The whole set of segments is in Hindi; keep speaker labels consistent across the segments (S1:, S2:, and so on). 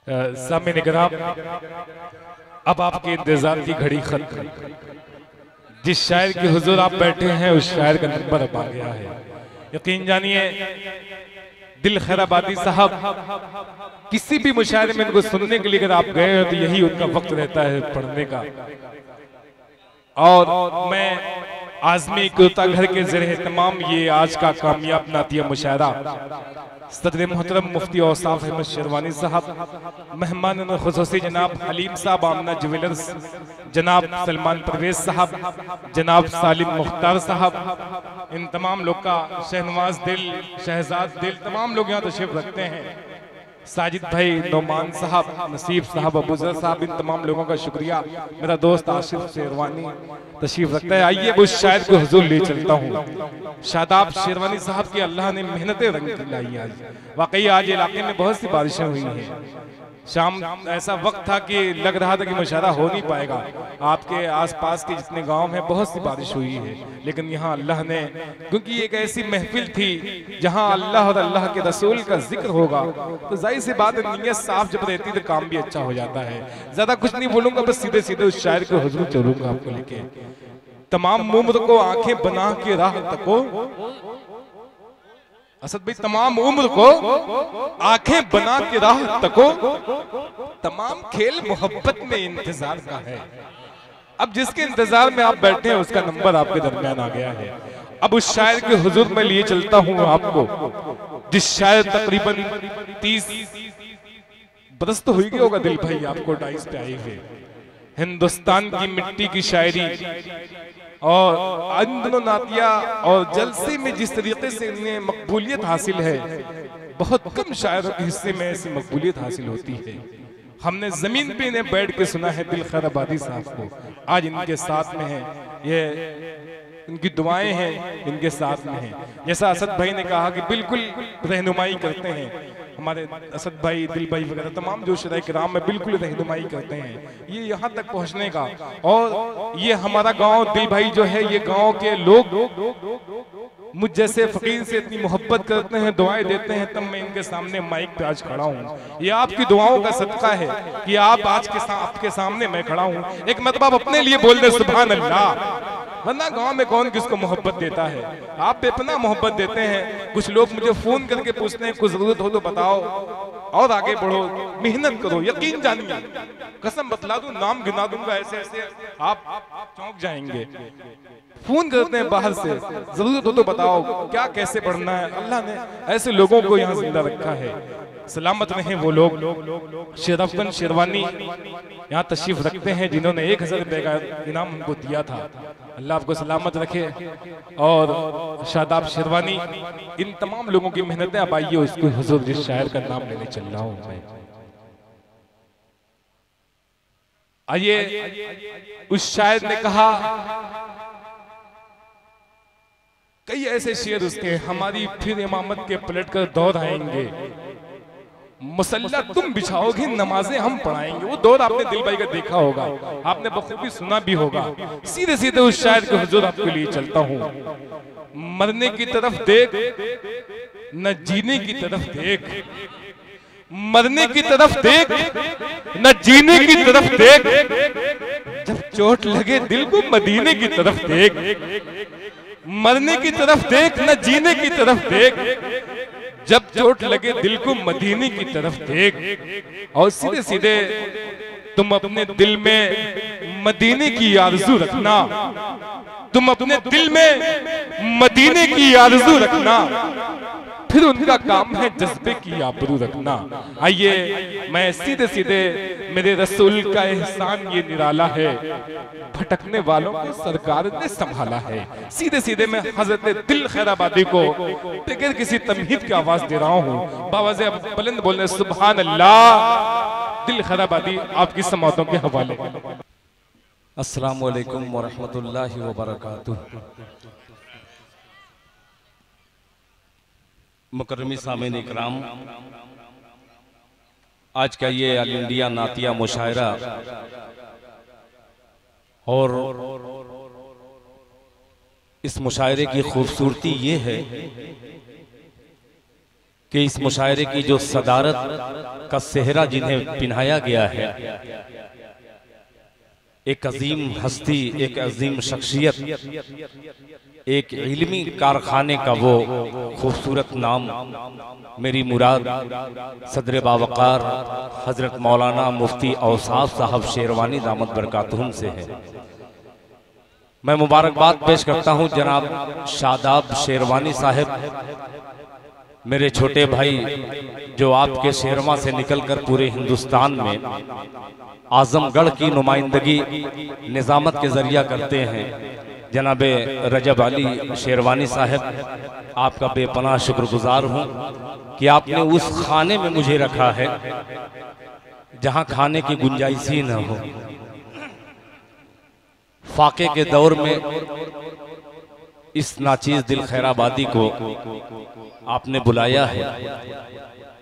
S1: सामने कराम, अब आपके इंतजार की घड़ी खत्म। जिस शायर के हुजूर आप बैठे हैं उस शायर का नंबर अब आ गया है। यकीन जानिए दिल खैराबादी साहब किसी भी मुशायरे में इनको सुनने के लिए अगर आप गए हो तो यही उनका वक्त रहता है पढ़ने का। और मैं आज़मी कुर्ता घर के ज़रिए तमाम ये आज का कामयाब नातिया मुशायरा सदर मोहतरम मुफ्ती औसाफ अहमद शेरवानी साहब, मेहमान खुसूसी जनाब हलीम साहब आमना ज्वेलर्स, जनाब सलमान परवेज साहब, जनाब सालिम मुख्तार साहब, इन तमाम लोग का शहनवाज दिल, शहजाद दिल, तमाम लोग यहाँ तशरीफ रखते हैं। साजिद भाई, नौमान साहब, नसीब साहब, अबूजर साहब, इन तमाम लोगों का शुक्रिया। मेरा दोस्त आशिफ शेरवानी तशरीफ रखता है। आइए उस शायर को हुजूर ले चलता हूँ। शादाब शेरवानी साहब की अल्लाह ने मेहनतें रंग लाई आज। वाकई आज इलाके में बहुत सी बारिशें हुई हैं। शाम ऐसा वक्त था कि लग रहा था कि मुशायरा हो नहीं पाएगा। आपके आसपास के जितने गांव हैं बहुत सी बारिश हुई है, लेकिन यहाँ अल्लाह ने, क्योंकि एक ऐसी महफिल थी जहाँ अल्लाह और अल्लाह के रसूल का जिक्र होगा तो जाहिर सी बात है नीयत साफ जब रहती तो काम भी अच्छा हो जाता है। ज्यादा कुछ नहीं बोलूंगा, बस सीधे सीधे उस शायर को हुजूर चलूंगा आपको लेके। तमाम उम्र को आंखें बना के राह तको, असद भाई, तमाम उम्र को आंखें बना के राह तको, तमाम खेल मोहब्बत में इंतजार का है। अब जिसके इंतजार में आप बैठे हैं उसका नंबर आपके दरमियान आ गया है। अब उस शायर के हुजूर में लिए चलता हूं आपको, जिस शायर तकरीबन 30 बरस तो हुई होगा दिल भाई आपको डाइस पे आए हुए। हिंदुस्तान की मिट्टी की शायरी और इन दोनों नातिया और जलसे में जिस तरीके से इन्हें मकबूलियत हासिल है, बहुत कम शायरों के हिस्से में ऐसी मकबूलियत हासिल होती है। हमने जमीन पे इन्हें बैठ के सुना है दिल खैराबादी साहब को, आज इनके साथ में है, ये इनकी दुआएं हैं इनके साथ में हैं। जैसा असद भाई ने कहा कि बिल्कुल रहनुमाई करते हैं हमारे असद भाई, दिल भाई वगैरह तमाम जो शराय किराम में बिल्कुल रहनुमाई करते हैं ये यहाँ तक पहुँचने का। और ये हमारा गांव दिल भाई जो है, ये गांव के लोग मुझ जैसे फकीर से इतनी मोहब्बत करते हैं, दुआएं देते हैं, तब मैं इनके सामने माइक पे आज खड़ा हूँ। ये आपकी दुआओं का सदका है कि आप आज आपके सामने मैं खड़ा हूँ। एक मतलब अपने लिए बोल दे सुभान अल्लाह, वरना गांव में कौन किसको मोहब्बत देता है। आप बेपनाह मोहब्बत देते हैं। कुछ लोग मुझे फोन करके पूछते हैं कुछ जरूरत हो तो बताओ और आगे बढ़ो, मेहनत करो। यकीन जानिए, कसम बतला दूं, नाम गिना दूंगा ऐसे ऐसे आप चौंक जाएंगे। फोन करते हैं बाहर से, जरूरत हो तो बताओ क्या कैसे पढ़ना है। अल्लाह ने ऐसे लोगों को यहाँ जिंदा रखा है। सलामत रहे वो लोग। शेरफगंज शेरवानी यहाँ तशरीफ रखते हैं जिन्होंने 1000 रुपए का इनाम हमको दिया था। अल्लाह आपको सलामत रखे। और शादाब शेरवानी, इन तमाम लोगों की मेहनतें। अब आइए उसको हुजूर जिस शायर का नाम लेने चल रहा हूँ मैं, आइए उस शायर ने कहा, कई ऐसे शेर उसके, हमारी फिर इमामत के पलट कर दौर आएंगे, मुसल्ला तुम बिछाओगे नमाजें हम पढ़ाएंगे। वो दौर आपने दिल भाई का देखा होगा, आपने बखूबी सुना भी होगा। सीधे सीधे उस शायर के हुजूर आपके लिए चलता हूँ। मरने की तरफ देख न जीने की तरफ देख, मरने की तरफ देख न जीने की तरफ देख, जब चोट लगे दिल को मदीने की तरफ देख। मरने की तरफ देख न जीने की तरफ देख, जब चोट लगे दिल को मदीने की तरफ देख। और सीधे सीधे तुम अपने दिल में मदीने की आरज़ू रखना, तुम अपने दिल में मदीने की आरज़ू रखना, फिर उनका काम है जज्बे की आबरू रखना। आइए मैं सीधे सीधे, मेरे रसूल का एहसान ये निराला है, भटकने वालों को सरकार ने संभाला है। सीधे सीधे मैं हजरत दिल खैराबादी को बगैर किसी तमहीद की आवाज दे रहा हूँ। बावाज़े बुलंद बोलने सुभान अल्लाह। दिल खैराबादी आपकी समातों के हवाले।
S2: अस्सलामु अलैकुम वरहमतुल्लाहि वबरकातुहू। मुकर्रमी सामीन इकराम, आज का ये ऑल इंडिया नातिया मुशायरा और इस मुशायरे की खूबसूरती ये है कि इस मुशायरे की जो सदारत का सेहरा जिन्हें पिन्हाया गया है, एक अजीम हस्ती, एक अजीम शख्सियत, एक इल्मी कारखाने का वो खूबसूरत नाम, मेरी मुराद सदर बावकार हजरत मौलाना मुफ्ती औसाफ साहब शेरवानी दामत बरकातहुम से है। मैं मुबारकबाद पेश करता हूँ जनाब शादाब शेरवानी साहब, मेरे छोटे भाई जो आपके शेरवा से निकलकर पूरे हिंदुस्तान में आजमगढ़ की नुमाइंदगी निजामत के जरिया करते हैं। जनाब रजब अली शेरवानी साहब, आपका बेपनाह शुक्रगुजार हूँ कि आपने उस खाने में मुझे रखा है जहाँ खाने की गुंजाइश ही न हो। फाके के दौर में इस नाचीज दिल खैराबादी को आपने बुलाया है।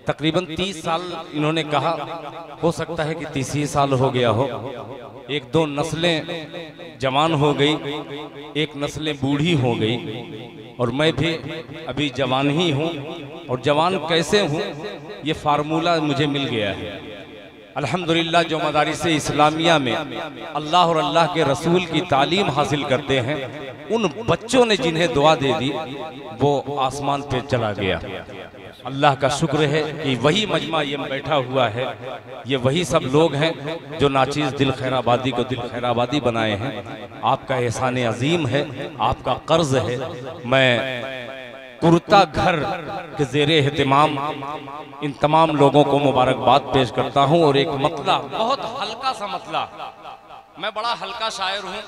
S2: तकरीबन 30 साल इन्होंने कहा, हो सकता है कि 30 ही साल हो गया हो। एक दो नस्लें जवान हो गई, एक नस्लें बूढ़ी हो गई, और मैं भी अभी जवान ही हूँ। और जवान कैसे हूँ ये फार्मूला मुझे मिल गया है अल्हम्दुलिल्लाह। जो मदारिस इस्लामिया में अल्लाह और अल्लाह के रसूल की तालीम हासिल करते हैं, उन बच्चों ने जिन्हें दुआ दे दी वो आसमान पे चला गया। अल्लाह का शुक्र है कि वही मजमा ये बैठा हुआ है, ये वही सब लोग हैं जो नाचीज दिल खैराबादी को दिल खैराबादी बनाए हैं। आपका एहसान अजीम है, आपका कर्ज है। मैं कुर्ता घर के ज़ेरे एहतिमाम इन तमाम लोगों को मुबारकबाद पेश करता हूं। और एक मतला, बहुत हल्का सा मतला, मैं बड़ा हल्का शायर हूं,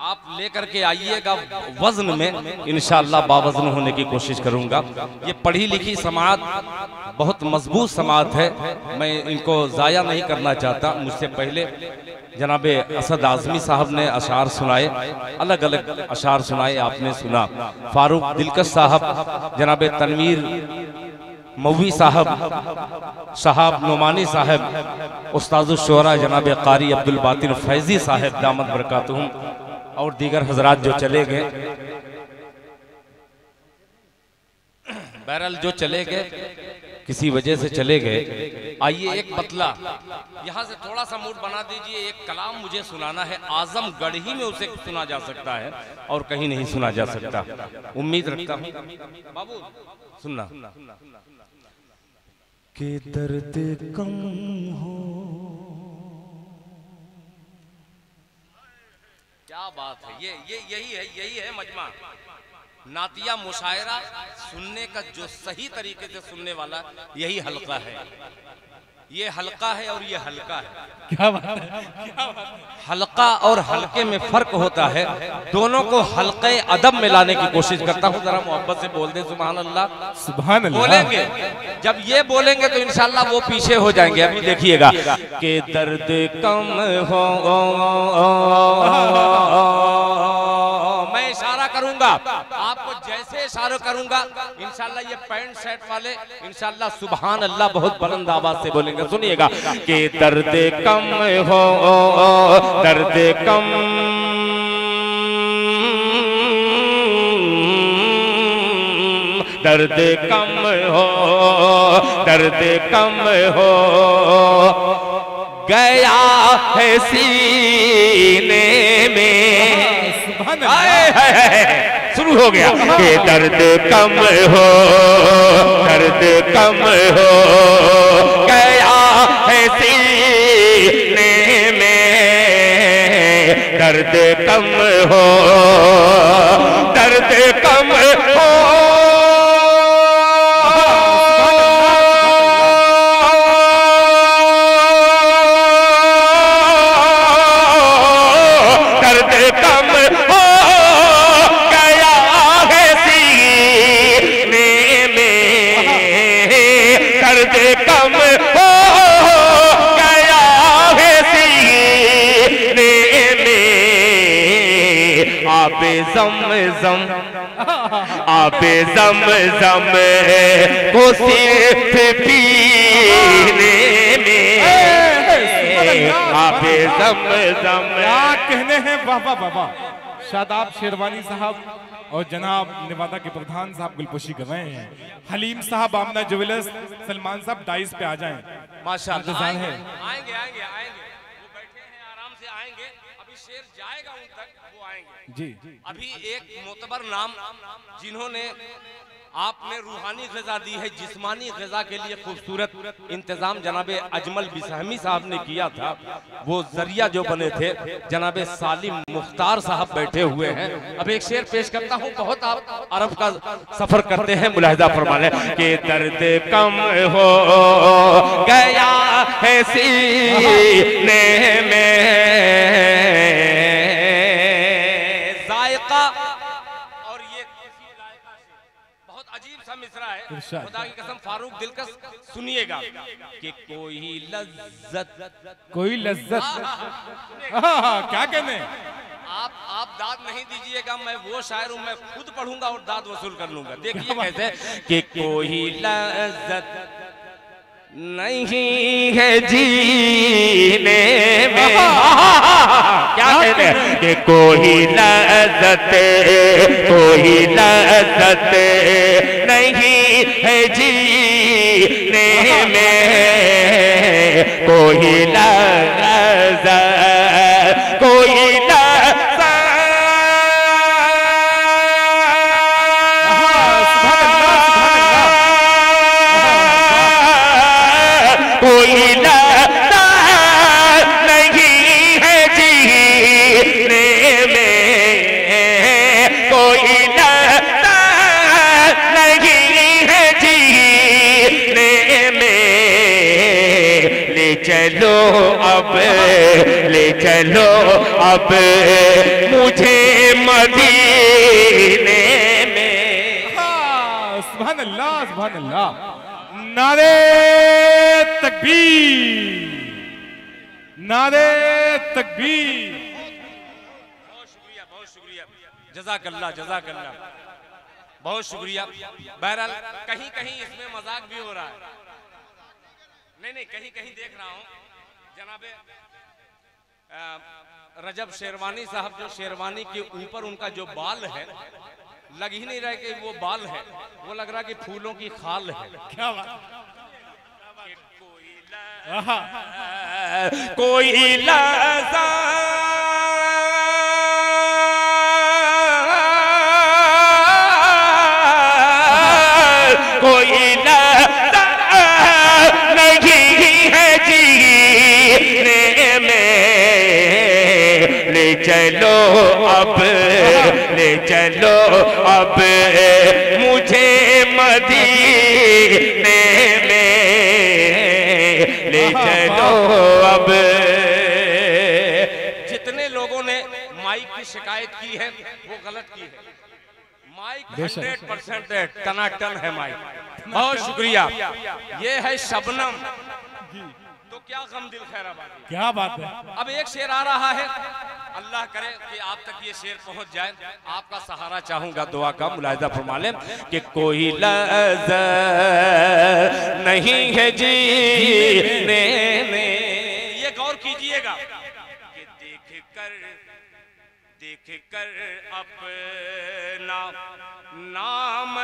S2: आप लेकर के आइएगा वजन में, इंशाअल्लाह बावजन होने की कोशिश करूंगा। ये पढ़ी लिखी समात, बहुत मजबूत समात है, मैं इनको ज़ाया नहीं करना चाहता। मुझसे पहले जनाबे असद आज़मी साहब ने अशार सुनाए, अलग अलग अशार सुनाए, आपने सुना। फारूक दिलकश साहब, जनाबे तनवीर मौवी साहब, शहाब नुमानी साहब, उस्तादुश शोरा जनाबे कारी अब्दुल बातिन फैजी साहब दामत बरकातहुम, और दीगर हजरात जो चले गए। बहरहाल जो चले गए किसी वजह से चले गए। आइए एक मतला यहाँ से थोड़ा सा मूड बना दीजिए। एक कलाम मुझे सुनाना है, आजमगढ़ ही में उसे सुना जा सकता है और कहीं नहीं सुना जा सकता। उम्मीद रखता हूँ बाबू सुनना।
S3: कि दर्द कम हो,
S2: क्या बात है, यही है मजमा। नातिया मुशायरा सुनने का जो सही तरीके से सुनने वाला यही हल्का है। ये हल्का है और ये हल्का है।
S3: क्या बात है, क्या बात है।
S2: हल्का और हल्के में फर्क होता है, दोनों को हल्के अदब में लाने की कोशिश करता हूँ। जरा मोहब्बत से बोल दे सुभान अल्लाह।
S1: सुभान अल्लाह
S2: बोलेंगे, जब ये बोलेंगे तो इंशाल्लाह वो पीछे हो जाएंगे। अभी देखिएगा कि दर्द कम हो, मैं इशारा करूंगा, आपको जैसे इशारा करूंगा इंशाल्लाह ये पैंट शर्ट वाले इंशाल्लाह सुभान अल्लाह बहुत बुलंद आवाज से बोलेंगे। सुनिएगा कि दर्द कम हो, दर्द कम, दर्द कम हो, दर्द कम हो गया है सीने में। शुरू हो गया कि दर्द कम हो, दर्द कम हो गया है सीने में, दर्द कम हो, दर्द कम हो, ज़म आबे ज़म को सिर्फ पीने में, आबे ज़म
S1: क्या कहने हैं बाबा। बाबा शादाब शेरवानी साहब, और जनाब नेवादा के प्रधान साहब गुलपोशी कर रहे हैं। हलीम साहब आमना ज्वेलर्स, सलमान साहब डाइस पे आ जाएं।
S2: माशाअल्लाह
S1: है
S2: आएंगे आएंगे आएंगे, वो बैठे हैं आराम से आएंगे, अभी शेर जाएगा उन तक, वो आएंगे
S1: जी।
S2: अभी एक मोतबर नाम जिन्होंने आपने रूहानी ग़िज़ा दी है, जिस्मानी ग़िज़ा के लिए खूबसूरत इंतज़ाम जनाबे अजमल बिसहमी साहब ने किया था, वो जरिया जो बने थे जनाबे सालिम मुख्तार साहब बैठे हुए हैं। अब एक शेर पेश करता हूँ, बहुत आप अरब का सफ़र करते हैं, मुलाहिज़ा फरमा लें कि दर्द कम हो गया है सीने में, जायका और ये बहुत अजीब सा मिसरा है, खुदा की कसम फारूक दिलकश सुनिएगा कि कोई लज्जत
S1: क्या कहने,
S2: आप दाद नहीं दीजिएगा, मैं वो शायर हूं, मैं खुद पढ़ूंगा और दाद वसूल कर लूंगा। देखिए कैसे कि कोई लज्जत नहीं है जीने में, क्या कहते हैं कि कोई लज्जत नहीं है जीने में, कोई लज्जत ले चलो अब मुझे मदीने में।
S1: सुभान अल्लाह, सुभान अल्लाह, नारे तकबीर, नारे तकबीर।
S2: बहुत शुक्रिया, जज़ाकल्लाह जज़ाकल्लाह, बहुत शुक्रिया। बहरहाल कहीं कहीं इसमें मजाक भी हो रहा है, नहीं कहीं कहीं देख रहा हूँ जनाबे रजब शेरवानी साहब, जो शेरवानी के ऊपर उनका जो बाल है, लग ही नहीं रहा कि वो बाल है, वो लग रहा कि फूलों की खाल है।
S1: क्या बात,
S2: कोई लज़ा ले चलो अब मुझे मदीने में, ले चलो अब। जितने लोगों ने माइक की शिकायत की है वो गलत की है, माइक 100% टनाटन है माइक। बहुत शुक्रिया। ये है शबनम, तो क्या गम दिल खैराबाद,
S1: क्या बात है।
S2: अब एक शेर आ रहा है, अल्लाह करे कि आप तक ये शेर पहुंच जाए, आपका सहारा चाहूंगा दुआ का, मुलाहिज़ा फरमा लें कि कोई लज़्ज़त नहीं है जीने में। ये गौर कीजिएगा कि देख कर अपना नाम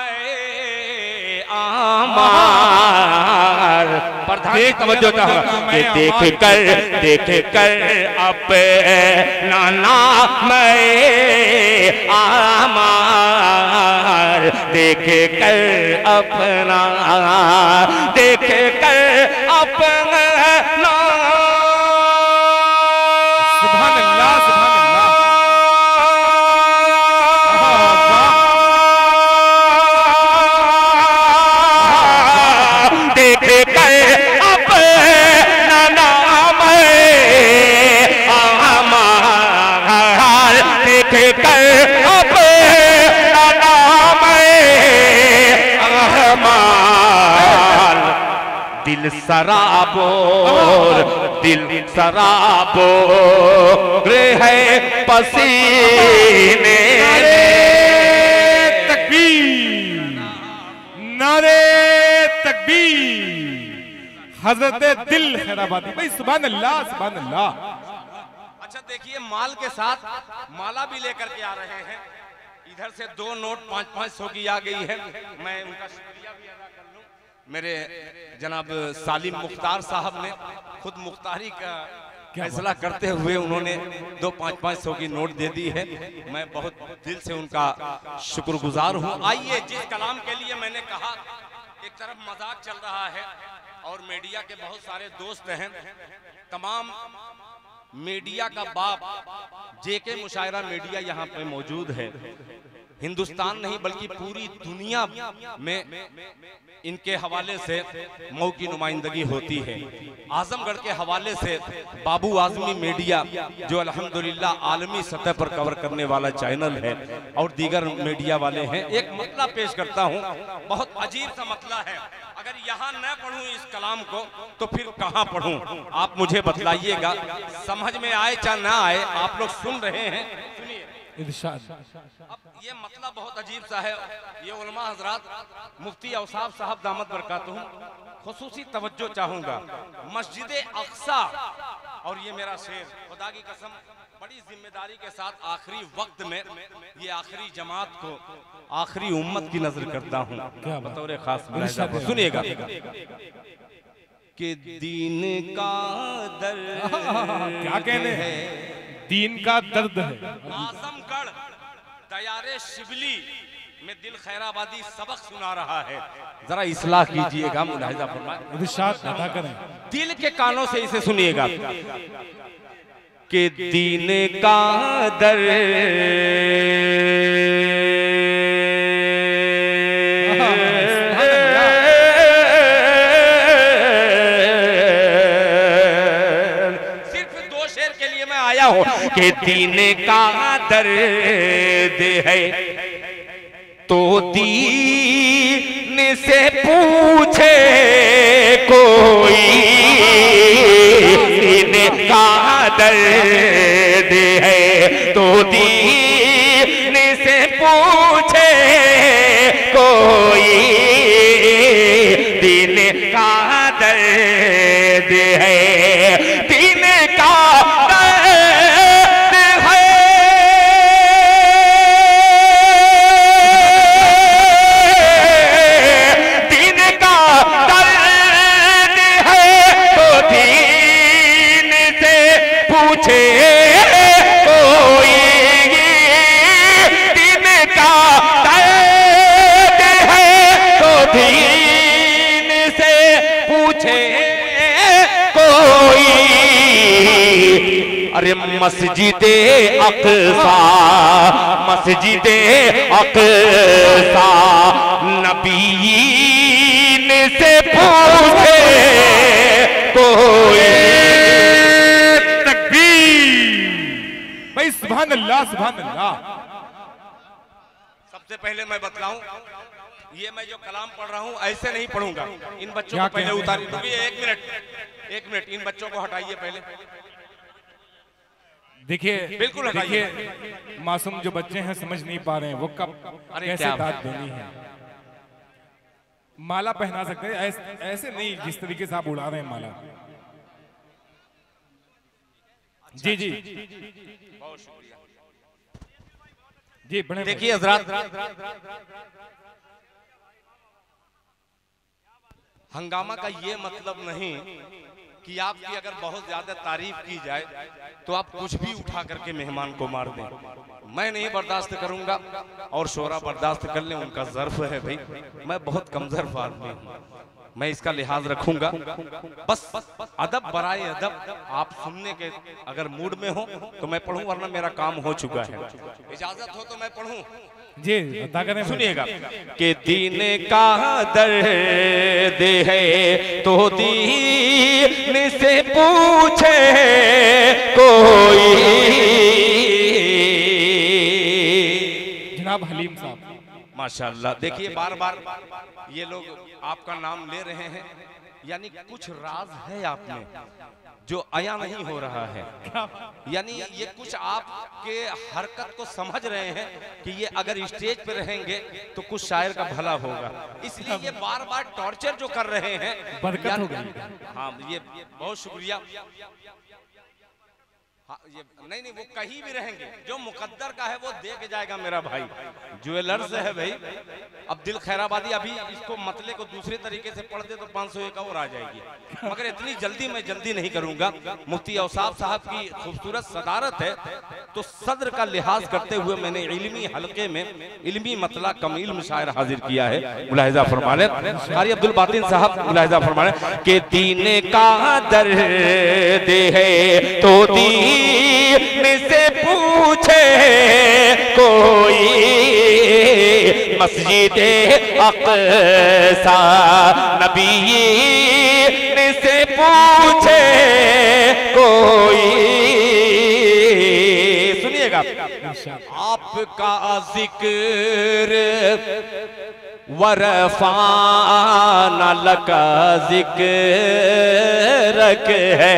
S2: आमार, प्रधान तवज्जो चाहूंगा कि देख कर अपना नाम आमार, देख कर अपना
S1: सुभान अल्लाह, सुभान अल्लाह,
S2: देख कर अपना नाम आमार, देख कर अपना नाम आमार। दिल सराबोर है पसीने
S1: तकबीर, नारे तकबीर, हजरत दिल खैराबादी भाई, सुभान अल्लाह, सुभान अल्लाह।
S2: अच्छा देखिए, माल के साथ माला भी लेकर के आ रहे हैं, इधर से 2 नोट 5-500 की आ गई है। मैं उनका शुक्रिया भी अदा कर लूं। मेरे जनाब सालिम मुख्तार साहब ने खुद मुख्तारी का फैसला करते हुए उन्होंने 2 500 की नोट दे दी है। मैं बहुत दिल से उनका शुक्रगुजार हूं। आइए, जिस कलाम के लिए मैंने कहा, एक तरफ मजाक चल रहा है और मीडिया के बहुत सारे दोस्त हैं। तमाम मीडिया का बाप जेके मुशायरा मीडिया यहाँ पे मौजूद है। हिंदुस्तान नहीं बल्कि पूरी दुनिया में इनके हवाले से मऊ की नुमाइंदगी होती है। आजमगढ़ के हवाले से बाबू आजमी मीडिया जो अल्हम्दुलिल्लाह आलमी सतह पर कवर करने वाला चैनल है और दीगर मीडिया वाले हैं। एक मतला पेश करता हूं, बहुत अजीब सा मतला है। अगर यहाँ न पढ़ूं इस कलाम को तो फिर कहाँ पढ़ूं? आप मुझे बतलाइएगा, समझ में आए चाहे ना आए। आप लोग सुन रहे हैं, सुनिए। अब ये मतलब बहुत अजीब सा है। ये उलमा हजरात, मुफ्ती औसाफ साहब दामत बरकातुहू, खुसूसी तवज्जो चाहूंगा। मस्जिद अक्सा, और ये मेरा शेर खुदा की कसम बड़ी जिम्मेदारी के साथ आखिरी वक्त में ये आखिरी जमात को, आखिरी उम्मत की नजर करता हूँ बतौर खास। सुनिएगा कि दीन का दर्द
S1: क्या कहने हैं, दीन का दर्द है।
S2: आजमगढ़ दयारे शिबली में दिल खैराबादी सबक सुना रहा है। जरा इस्लाह कीजिएगा, मुलाहिजा फरमाएं,
S3: इरशाद अदा करें।
S2: दिल के कानों से इसे सुनिएगा कि दीन का दर्द कि दीन का दर्द है तो दीन से पूछे कोई, दीन का दर्द है तो दीन से पूछे कोई, दीन का दर्द है, दीन का अरे मस्जिदे अक़सा, मस्जिदे अक़सा नबीयीन से पूछे कोई।
S1: तकबीर भाई, सुभान अल्लाह सुभान अल्लाह।
S2: सबसे पहले मैं बतलाऊं, ये मैं जो कलाम पढ़ रहा हूं ऐसे नहीं पढ़ूंगा। इन बच्चों को पहले उतारिए। एक मिनट इन बच्चों को हटाइए पहले।
S1: देखिए,
S2: बिल्कुल
S1: देखिए, मासूम जो बच्चे हैं समझ नहीं पा रहे हैं वो कब कैसे दाद देनी है। माला पहना सकते हैं, ऐसे नहीं जिस तरीके से आप उड़ा रहे हैं माला। जी जी
S2: बहुत शुक्रिया
S1: जी। बड़े
S2: देखिए हजरात, हंगामा का ये मतलब नहीं कि आपकी अगर बहुत ज्यादा तारीफ की जाए तो आप कुछ भी उठा करके मेहमान को मार दें। मैं नहीं बर्दाश्त करूंगा और शोरा बर्दाश्त कर लें, उनका ज़र्फ है भाई। मैं बहुत कमजोर आदमी हूं, मैं इसका लिहाज रखूंगा। बस अदब बराए अदब, आप सुनने के अगर मूड में हो तो मैं पढ़ूं, वरना मेरा काम हो चुका है। इजाजत हो तो मैं पढ़ूं
S1: जी, अदा करें।
S2: सुनिएगा कि दीन का दर्द है तो दीन से पूछे कोई।
S1: जनाब हलीम साहब,
S2: माशाल्लाह। देखिए बार बार ये लोग आपका नाम ले रहे हैं, यानी कुछ राज है आप में जो आया नहीं हो रहा है। यानी ये कुछ आपके हरकत को समझ रहे हैं कि ये अगर स्टेज पे रहेंगे तो कुछ शायर का भला होगा, इसलिए ये बार बार टॉर्चर जो कर रहे हैं।
S1: बरकत हो गई।
S2: हाँ, ये बहुत शुक्रिया। हाँ, ये नहीं वो कहीं भी रहेंगे, जो मुकद्दर का है वो दे के जाएगा मेरा भाई। ज्वेलर्स है भाई। अब दिल खैराबादी अभी इसको मतले को दूसरे तरीके से पढ़ दे तो 501 और आ जाएगी, मगर इतनी जल्दी मैं जल्दी नहीं करूंगा। मुफ्ती औसाफ साहब की खूबसूरत सदारत है, तो सदर का लिहाज करते हुए मैंने इल्मी हलके में इल्मी मतला कमील मुशायर हाजिर किया है। मुलाहिजा फरमा लें कारी अब्दुल बातिन साहब, मुलाहिजा फरमा लें कि दीन का दर्द है तो दीन से पूछे कोई, मस्जिद अक़सा नबी से पूछे कोई। सुनिएगा, आपका जिक्र वरफाना लका जिक्र है,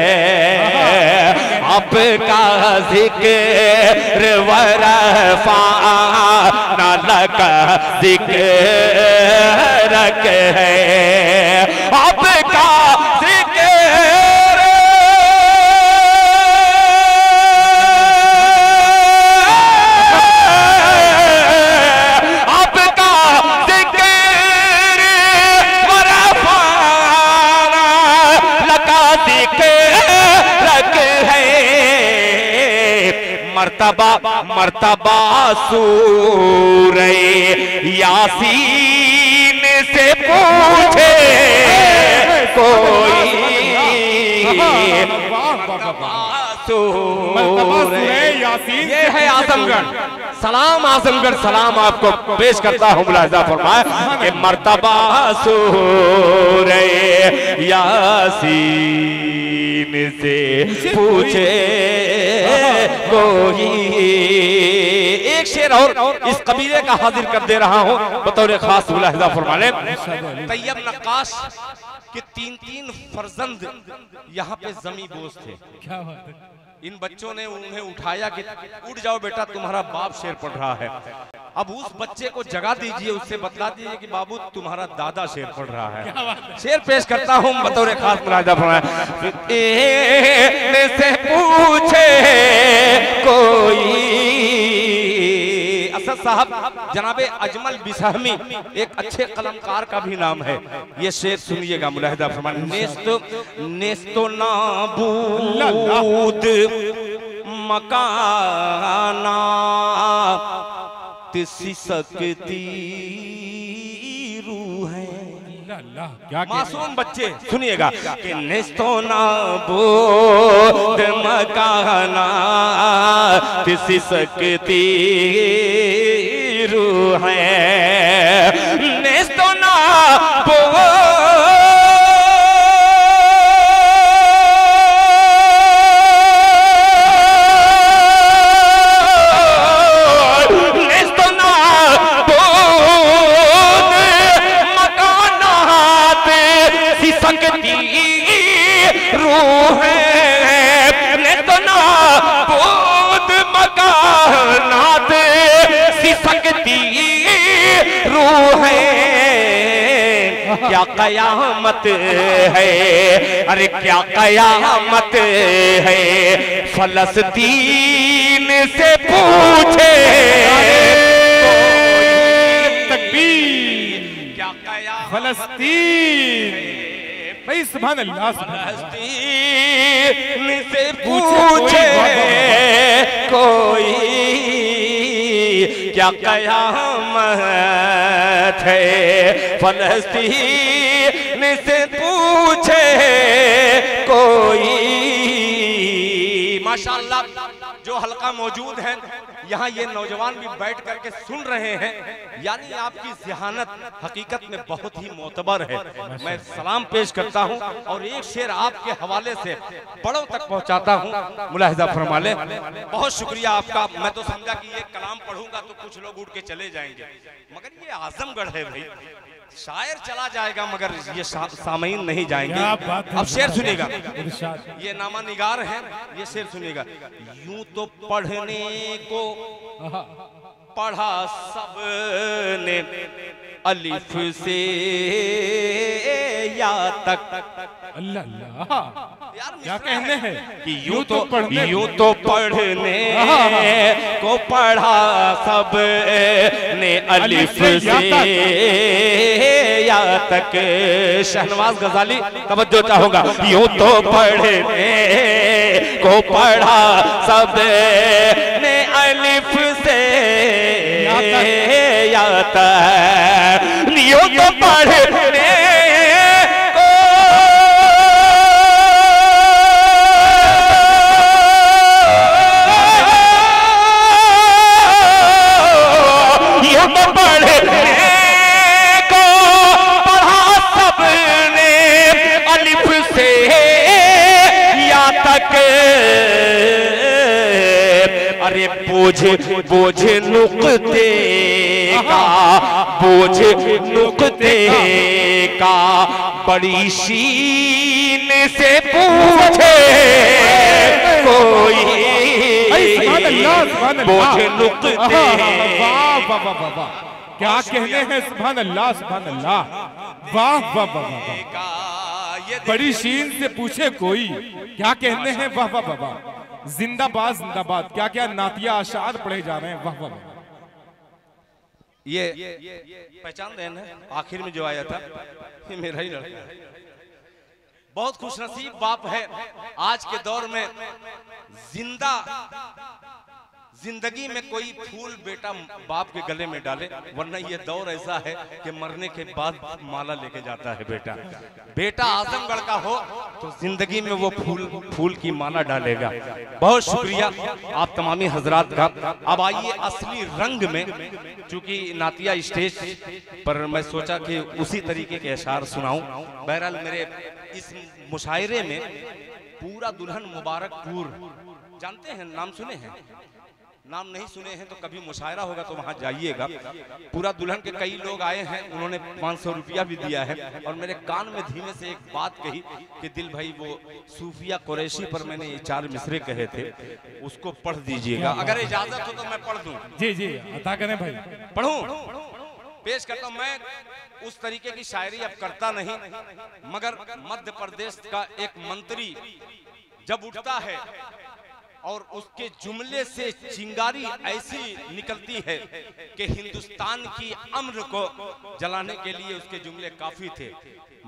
S2: आपका जिक्र वरफाना लका जिक्र है, आपका मर्तबा मर्तबा सूरे यासीन से पूछे कोई, ये है आजमगढ़। सलाम आजमगढ़, सलाम आपको पेश करता हूँ। मुलाहिजा फरमाए कि मर्तबा सूरे यासीन से पूछे कोई। एक शेर और इस कबीले का हाजिर कर दे रहा हूँ बतौर खास। मुलाहिजा फरमा लें, तैयब नक्काश के 3-3 फर्जंद यहाँ पे जमी बोझ थे।
S3: क्या बात है।
S2: इन बच्चों ने उन्हें उठाया कि उठ जाओ बेटा, तुम्हारा बाप शेर पढ़ रहा है। अब उस बच्चे को जगा दीजिए, उससे बतला दीजिए कि बाबू तुम्हारा दादा शेर पढ़ रहा है। शेर पेश करता हूँ बतौर खास। मुलाहिजा फरमाएं, से पूछे कोई। असद साहब जनाबे अजमल बिसहमी एक अच्छे कलमकार का भी नाम है। ये शेर सुनिएगा। मुलाहिजा फरमाएं, नेस्तो नाबूद मकाना तिसी सकती रूह है। मासूम बच्चे सुनिएगा कि नेस्तो नाबूद मकाना तिसी सकती रूह है, नेस्तो नाबूद रूह है, तो नाबूद मकानात सी सकती रूह है। क्या कयामत है, अरे क्या कयामत है, फलस्तीन से पूछे तकबीर। क्या कयामत फलस्तीन भाई, सुभान अल्लाह। फलस्तीन से पूछे कोई, क्या कयामत है, फलस्तीन से पूछे कोई। माशाअल्लाह जो हल्का मौजूद है यहाँ, ये नौजवान भी बैठ करके सुन रहे हैं, यानी आपकी ज़हानत हकीकत में बहुत ही मोतबर है। मैं सलाम पेश करता हूँ और एक शेर आपके हवाले से बड़ों तक पहुँचाता हूँ। मुलाहिजा फरमा लें, बहुत शुक्रिया आपका। मैं तो समझा कि ये कलाम पढ़ूंगा तो कुछ लोग उठ के चले जाएंगे, मगर ये आजमगढ़ है भाई, शायर चला जाएगा मगर ये सामईन नहीं जाएंगे। अब शेर सुनिएगा, ये नामा निगार है, ये शेर सुनिएगा। यूं तो पढ़ने को पढ़ा सबने, अलिफ से या तक।
S1: अल्लाह अल्लाह, क्या कहने हैं
S2: कि यूं तो पढ़ने को पढ़ा सब ने अलिफ से या तक। शहनवाज गजाली तवज्जो चाहूंगा। यूं तो पढ़ने को पढ़ा सब ने अलिफ से या तक। यूं तो पढ़ने अरे बोझ नुक्ते का, बोझ नुक्ते का बड़ी शीन से पूछे कोई। बोझ नुक्ते,
S1: क्या कहने हैं, सुभान अल्लाह सुभान अल्लाह, वाह वाह वाह। बड़ी शीन से पूछे कोई, क्या कहने हैं, वाह वाह वाह। जिंदाबाद जिंदाबाद, क्या क्या नातिया अशार पढ़े जा रहे हैं, वाह वाह।
S2: ये पहचान रहे हैं, आखिर में जो आया था ये मेरा ही लड़का है। बहुत खुशनसीब बाप है आज के दौर में, जिंदगी में कोई फूल बेटा बाप के गले में डाले, वरना ये दौर ऐसा है कि मरने के बाद माला लेके जाता है बेटा। बेटा आजमगढ़ का हो तो जिंदगी में वो फूल की माला डालेगा। बहुत शुक्रिया आप तमामी हजरात का। अब आइए असली रंग में, चूंकि नातिया स्टेज पर मैं सोचा कि उसी तरीके के अशार सुनाऊं। बहरहाल मेरे इस मुशायरे में पूरा दुल्हन मुबारकपुर, जानते हैं, नाम सुने हैं? नाम नहीं सुने हैं तो कभी मुशायरा होगा तो वहां जाइएगा। पूरा दुल्हन के कई लोग आए हैं, उन्होंने 500 रुपया भी दिया है। और मेरे कान में धीमे से एक बात कही कि दिल भाई वो सूफिया कुरैशी पर मैंने ये 4 मिसरे कहे थे, उसको पढ़ दीजिएगा। अगर इजाजत हो तो मैं पढ़ दूं।
S1: जी जी अता करें भाई,
S2: पढ़ूं, पेश करता हूं। मैं उस तरीके की शायरी अब करता नहीं, मगर मध्य प्रदेश का एक मंत्री जब उठता है और उसके जुमले से चिंगारी ऐसी निकलती है कि हिंदुस्तान की अम्न को जलाने के लिए उसके जुमले काफी थे।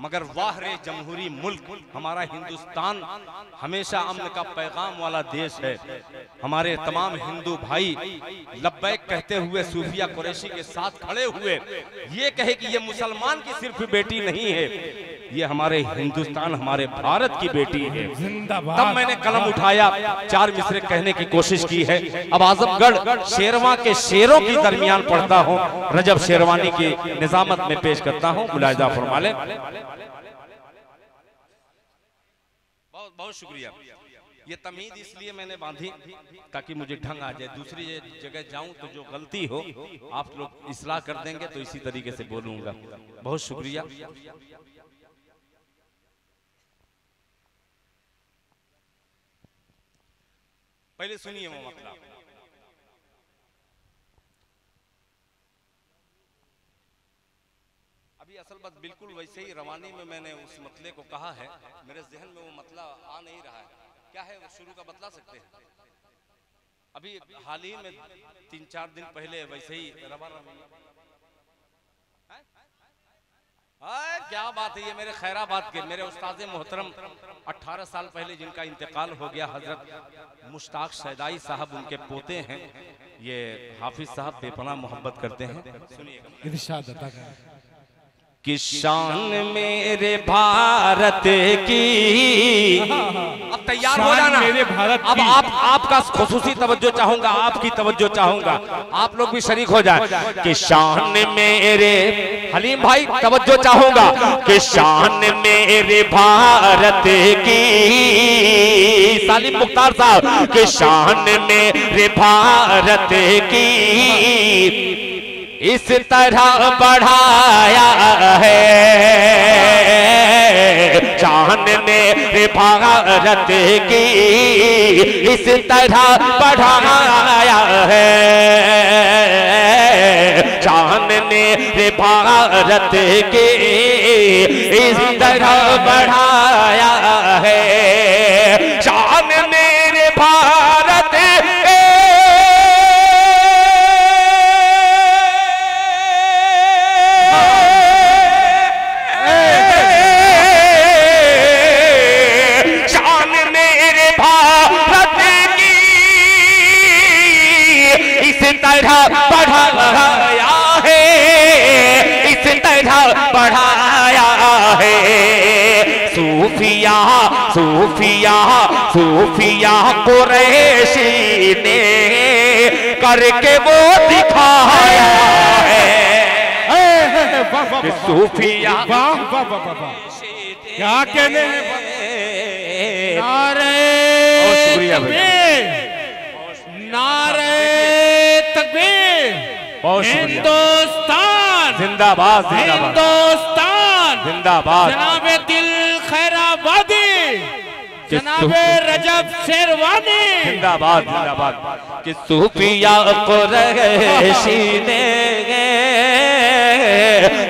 S2: मगर वाह रे जमहूरी मुल्क, हमारा हिंदुस्तान हमेशा अम्न का पैगाम वाला देश है। हमारे तमाम हिंदू भाई लब्बैक कहते हुए सूफिया कुरैशी के साथ खड़े हुए ये कहे कि ये मुसलमान की सिर्फ बेटी नहीं है, ये हमारे हिंदुस्तान, हमारे भारत की बेटी है। तब मैंने कलम उठाया, 4 मिसरे कहने की कोशिश की है। अब आजमगढ़ शेरवा के शेरों की दरमियान पढ़ता हूँ, रजब शेरवानी की निजामत में पेश करता हूँ। मुलाहिजा फरमा लें। बहुत बहुत शुक्रिया। ये तमीद इसलिए मैंने बांधी ताकि मुझे ढंग आ जाए, दूसरी जगह जाऊं तो जो गलती हो आप लोग इस्लाह कर देंगे तो इसी तरीके से बोलूंगा। बहुत शुक्रिया। पहले सुनिए वो मतलब। अभी असल बात बिल्कुल वैसे ही रवानी में मैंने उस मतले को कहा है, मेरे जहन में वो मतला आ नहीं रहा है। क्या है वो शुरू का बतला सकते हैं? अभी हाल ही में 3-4 दिन पहले वैसे ही क्या बात है, ये मेरे खैराबाद के मेरे उस्ताद मोहतरम 18 साल पहले जिनका इंतकाल हो गया, हजरत मुश्ताक सैदाई साहब, उनके पोते हैं। ये हाफिज साहब बेपनाह मोहब्बत करते हैं। सुनिएगा।
S1: इरशाद अता करें।
S2: कि शान मेरे भारत की, अब तैयार हो जाना,
S1: मेरे भारत
S2: अब आपका खुसूसी तवज्जो चाहूंगा, आपकी तवज्जो चाहूंगा, आप लोग भी शरीक हो जाए। कि शान मेरे, हलीम भाई तवज्जो चाहूंगा, कि शान मेरे भारत की, सालिम मुख्तार साहब, कि शान मेरे भारत की इस तरह बढ़ाया है शान मेरे भारत की, इस तरह बढ़ाया है शान मेरे भारत की, इस तरह बढ़ाया है शान मेरे भारत बढ़ाया है, इस तरह बढ़ाया है सूफिया सूफिया सूफिया कुरैशी ने करके वो दिखाया है सूफिया।
S1: क्या कहने हैं,
S3: नारे तकबीर, नारे तकबीर, हिंदुस्तान
S2: जिंदाबाद,
S3: हिंदुस्तान
S2: जिंदाबाद,
S3: जनाबे दिल खैराबादी, जनाबे रजब शेरवानी
S2: जिंदाबाद जिंदाबाद। कि सूफिया कुरैशी ने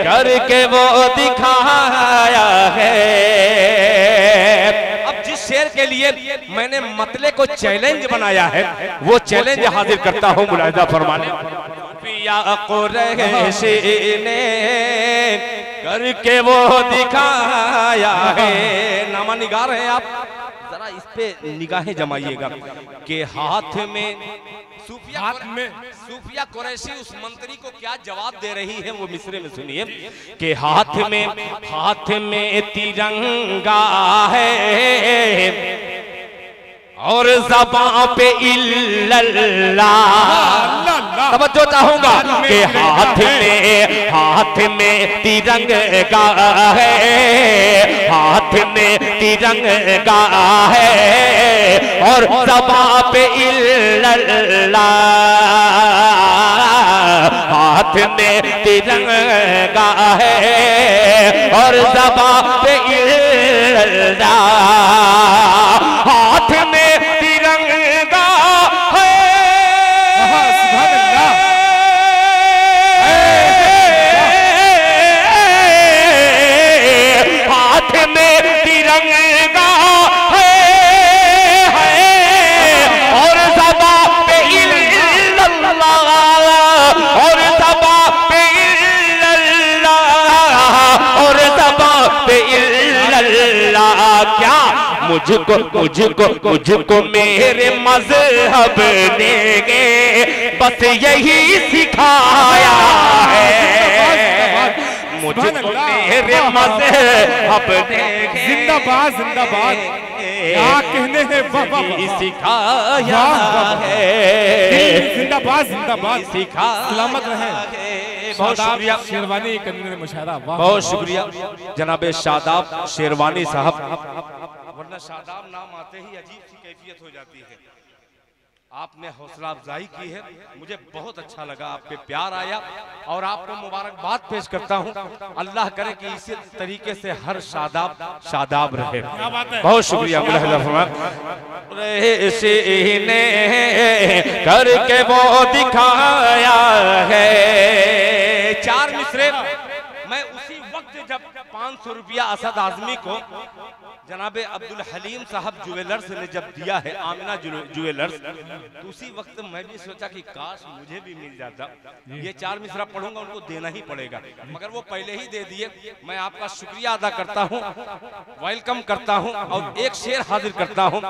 S2: करके वो दिखाया है। अब जिस शेर के लिए मैंने मतले को चैलेंज बनाया है वो चैलेंज हाजिर करता हूँ, मुलाहिजा फरमाने। सूफिया कुरैशी ने करके वो दिखाया है। नामा निगार हैं आप, जरा इस पे निगाहें जमाइएगा कि हाथ में सूफिया कुरैशी उस मंत्री को क्या जवाब दे रही है, वो मिसरे में सुनिए कि हाथ में तिरंगा है और ज़बां पे इल्लल्लाह। तवज्जो चाहूंगा कि हाथ में तिरंगा है, हाथ में तिरंगा है और ज़बां पे इल्लल्लाह, हाथ में तिरंगा है और ज़बां पे इल्लल्लाह, हाथ में तिरंगा है। सुभान अल्लाह। हाथ में तिरंगा है और ज़बां पे इल्लल्लाह, और ज़बां पे इल्लल्लाह, और ज़बां पे इल्लल्लाह। क्या मुझको मेरे मज़हब ने बस यही सिखाया है, मुझको मेरे मज़हब ने
S1: जिंदाबाद जिंदाबाद क्या कहने हैं,
S2: सिखाया है।
S1: जिंदाबाद जिंदाबाद,
S2: सिखाया
S1: सलामत रहे।
S2: बहुत शुक्रिया
S1: शेरवानी करने मुशायरा,
S2: बहुत शुक्रिया जनाबे शादाब शेरवानी साहब। वरना शादाब नाम आते ही अजीब सी कैफियत हो जाती है। आपने हौसला अफजाई की है, मुझे बहुत अच्छा लगा, आप पे प्यार आया और आपको मुबारकबाद पेश करता हूं। अल्लाह करे कि इसी तरीके से हर शादाब रहे। बहुत शुक्रिया ने करके वो दिखाया है। 4 मिसरे मैं उसी वक्त जब 500 रुपया असद आजमी को जनाबे अब्दुल हलीम साहब ज्वेलर्स ने जब दिया है, आमिना ज्वेलर्स, तो उसी वक्त मैं भी सोचा कि काश मुझे भी मिल जाता। ये 4 मिसरा पढ़ूंगा, उनको देना ही पड़ेगा, मगर वो पहले ही दे दिए। मैं आपका शुक्रिया अदा करता हूँ, वेलकम करता हूँ और एक शेर हाजिर करता हूँ।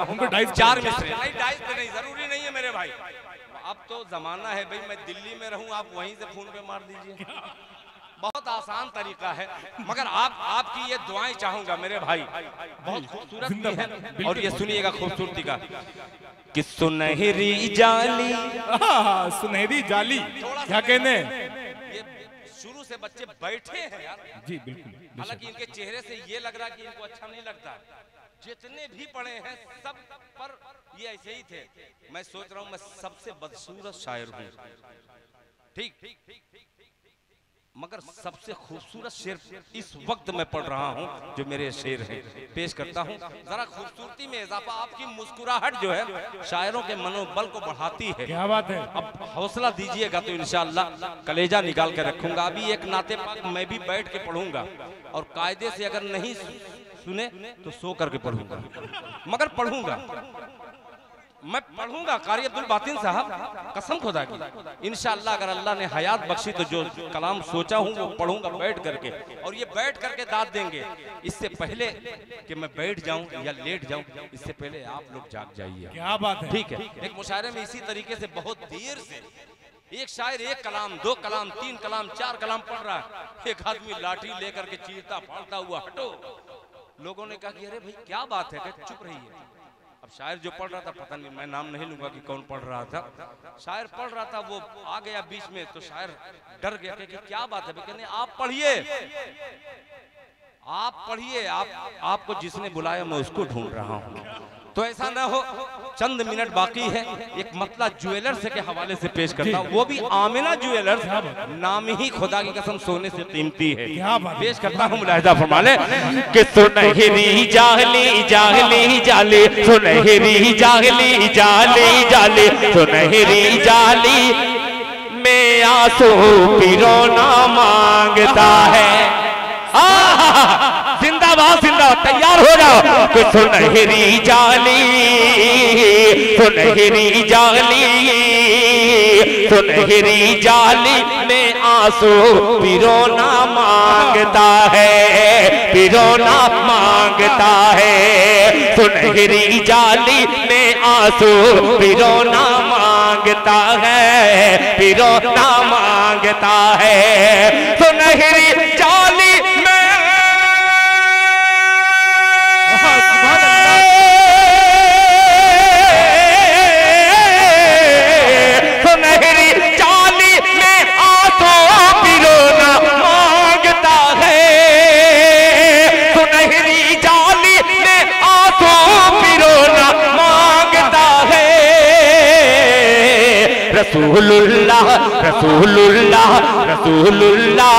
S2: 4 मिसरे नहीं, डाइस पे नहीं, जरूरी नहीं है मेरे भाई। अब तो जमाना है भाई, मैं दिल्ली में रहूँ, आप वहीं से फोन पे मार दीजिए, बहुत आसान तरीका है। मगर आपकी ये दुआएं चाहूंगा मेरे भाई, बहुत खूबसूरत भी है। और ये सुनिएगा खूबसूरती का कि सुनहरी जाली,
S1: सुनहरी जाली क्या कहने।
S2: ये शुरू से बच्चे बैठे हैं यार
S1: जी बिल्कुल,
S2: हालांकि इनके चेहरे से ये लग रहा कि इनको अच्छा नहीं लगता। जितने भी पढ़े हैं सब पर ये ऐसे ही थे। मैं सोच रहा हूँ मैं सबसे बदसूरत शायर हूँ, ठीक। मगर सबसे खूबसूरत शेर इस वक्त मैं पढ़ रहा हूं, जो मेरे शेर हैं, पेश करता हूं। जरा खूबसूरती में इजाफा, आपकी मुस्कुराहट जो है शायरों के मनोबल को बढ़ाती है।
S3: क्या बात है।
S2: अब हौसला दीजिएगा तो इंशाअल्लाह कलेजा निकाल कर रखूंगा। अभी एक नाते पाक मैं भी बैठ के पढ़ूंगा, और कायदे से अगर नहीं सुने तो सो करके पढ़ूंगा, मगर पढ़ूंगा। मैं पढ़ूंगा कारी अब्दुल बातिन साहब, कसम खुदा की इंशाअल्लाह। अगर अल्लाह ने हयात बख्शी तो जो कलाम सोचा हूं वो पढ़ूंगा बैठ करके, और ये बैठ करके दाद देंगे। इससे पहले कि मैं बैठ जाऊं या लेट जाऊं, इससे पहले आप लोग जाग जाइए।
S3: क्या बात है।
S2: ठीक है। एक मुशायरे में इसी तरीके से बहुत देर से एक शायर एक कलाम, दो कलाम, तीन कलाम, चार कलाम पढ़ रहा है। एक आदमी लाठी लेकर के चीरता फाड़ता हुआ हटो। लोगों ने कहा कि अरे भाई क्या बात है, चुप रहिए। अब शायर जो पढ़ रहा था, पता नहीं, मैं नाम नहीं लूंगा कि कौन पढ़ रहा था, शायर पढ़ रहा था, वो आ गया बीच में, तो शायर डर गया कि क्या बात है। कहने आप पढ़िए, आप पढ़िए, आपको जिसने बुलाया मैं उसको ढूंढ रहा हूं। तो ऐसा ना हो, चंद मिनट बाकी है। एक मतला ज्वेलर्स के हवाले से पेश करता हूं, वो भी आमिना ज्वेलर्स, नाम ही खुदा की कसम सोने से कीमती है। पेश करता हूं, मुलाहिजा फरमा ले कि सुनहरी जाली जाली जाली, सुनहरी जाली जाली जाली, सुनहरी जाली में आंसू पिरोना मांगता है। जिंदाबाद जिंदाबाद, तैयार हो जाओ कि सुनहरी जाली, सुनहरी जाली, सुनहरी जाली में आंसू पिरोना मांगता है, पिरोना मांगता है। सुनहरी जाली में आंसू पिरोना मांगता है, पिरोना मांगता है। सुनहरी जाली रसूलुल्लाह रसूलुल्लाह रसूलुल्लाह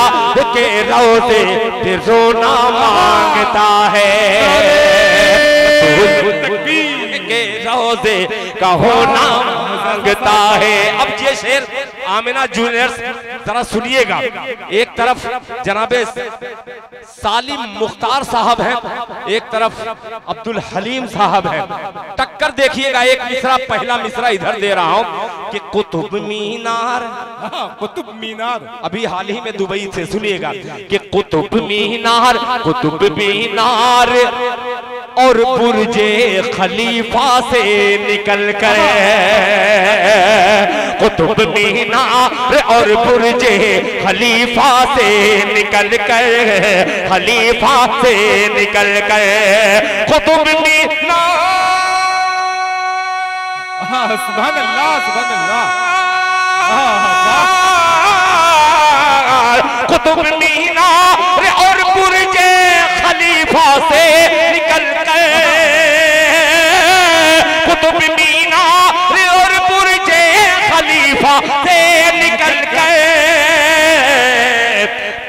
S2: के रोज़े पे रोना मांगता है, के रोज़े का होना मांगता है। अब ये शेर आमिना जूनियर्स जरा सुनिएगा। एक तरफ जनाबे सालिम मुख्तार साहब हैं, एक तरफ अब्दुल हलीम साहब हैं। टक्कर देखिएगा, एक मिसरा, पहला मिसरा इधर दे रहा हूं कि कुतुब मीनार,
S1: कुतुब मीनार,
S2: अभी हाल ही में दुबई से, सुनिएगा कि कुतुब मीनार, कुतुब मीनार और बुर्जे खलीफा से निकल कर, कुतुब मीनार और बुर्जे खलीफा से निकल कर, खलीफा से निकल कर कुतुब मीनार,
S1: सुभान अल्लाह, सुभान अल्लाह,
S2: कुतुब मीनार और बुर्जे खलीफा से निकल कर, कुतुब मीनार और बुर्जे खलीफा से निकल कर,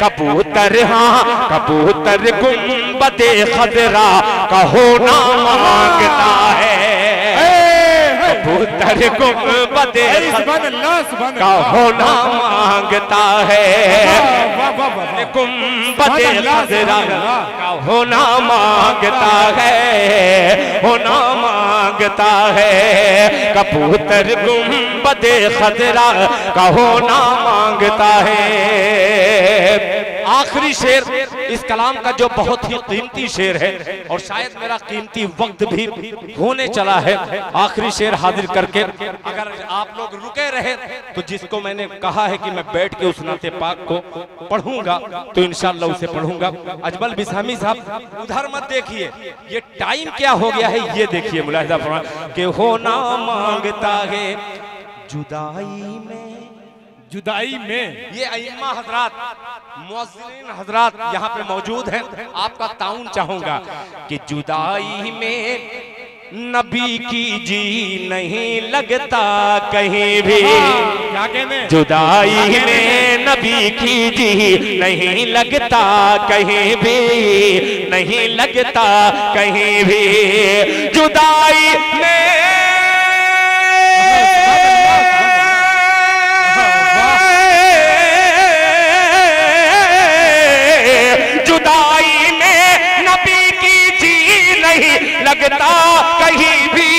S2: कबूतर, हाँ कबूतर गुंबदे खजरा का होना मांगता है, कबूतर गुंबदे का होना मांगता है, गुंबदे खजरा का होना मांगता है, होना मांगता है, कबूतर गुंबदे खजरा का होना मांगता है। आखिरी शेर इस कलाम का जो बहुत ही कीमती शेर है, और शायद मेरा कीमती वक्त भी होने चला है, आखिरी शेर हाजिर करके अगर आप लोग रुके रहे तो जिसको मैंने कहा है कि मैं बैठ के उस नाते पाक को पढ़ूंगा तो इंशाअल्लाह उसे पढ़ूंगा। अजमल बिसामी साहब उधर मत देखिए, ये टाइम क्या हो गया है ये देखिए, मुलाहिजा फरमाइए कि होना मांगता है जुदाई में,
S1: जुदाई में।
S2: ये अइम्मा हजरात, मुअज्जिनीन हजरात यहाँ पे मौजूद हैं, आपका ताउन चाहूंगा कि जुदाई में नबी की जी नहीं लगता कहीं भी।
S1: क्या कहने,
S2: जुदाई में नबी की जी नहीं लगता कहीं भी, नहीं लगता कहीं भी। जुदाई में लगता कहीं भी।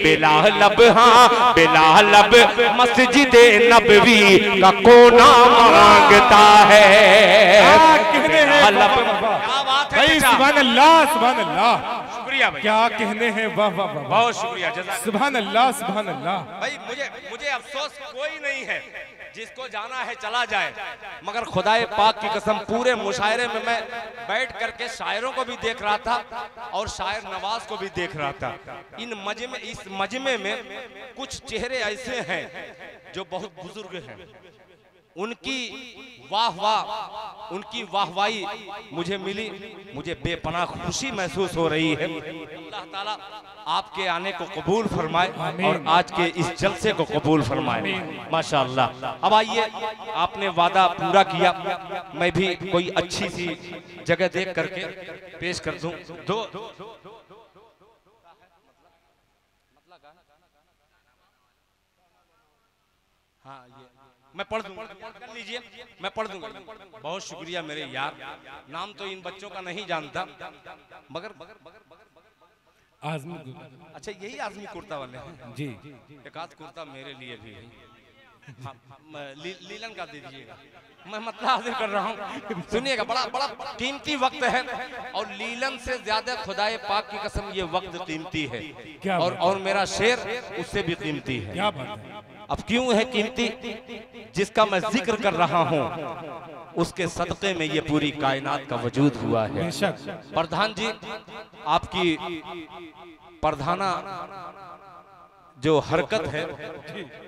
S2: बिलालब, हाँ बिलालब मस्जिद नबवी का कोना मांगता है। बिलालब, क्या बात है
S1: सुभान अल्लाह, सुभान अल्लाह,
S2: शुक्रिया भाई,
S1: क्या कहने हैं, वाह वाह वाह,
S2: बहुत शुक्रिया, जज़ाक।
S1: सुभान अल्लाह, सुभान अल्लाह।
S2: भाई मुझे अफसोस कोई नहीं है, जिसको जाना है चला जाए, मगर खुदाए पाक की कसम पूरे मुशायरे में मैं बैठ करके शायरों को भी देख रहा था और शायर नवाज को भी देख रहा था। इस मजमे में कुछ चेहरे ऐसे हैं जो बहुत बुजुर्ग हैं, उनकी उनकी वाहवाही मुझे मिली, मुझे बेपनाह खुशी महसूस हो रही है। अल्लाह ताला आपके आने को कबूल फरमाए और आज के इस जलसे को कबूल फरमाए, माशाअल्लाह। अब आइए, आपने वादा पूरा किया, मैं भी कोई अच्छी सी जगह देख करके पेश कर दूं। हाँ, ये मैं पढ़ दूंगा, कर लीजिए, मैं पढ़ दूंगा। बहुत शुक्रिया मेरे यार, नाम तो इन बच्चों का नहीं जानता, मगर
S1: आज़मी,
S2: अच्छा यही आज़मी कुर्ता वाले हैं
S1: जी,
S2: एक आध कुर्ता मेरे लिए भी है। हाँ, लीलन का दीजिएगा, मैं मतलब हाजिर कर रहा हूँ। सुनिएगा, बड़ा बड़ा कीमती वक्त है और लीलन से ज्यादा खुदाए पाक की कसम ये वक्त कीमती है।
S1: क्या
S2: और मेरा शेर उससे भी कीमती है।
S1: क्या बात है।
S2: अब क्यों है कीमती? जिसका मैं जिक्र कर रहा हूँ उसके सदक़े में ये पूरी कायनात का वजूद हुआ है। प्रधान जी, आपकी प्रधाना जो हरकत है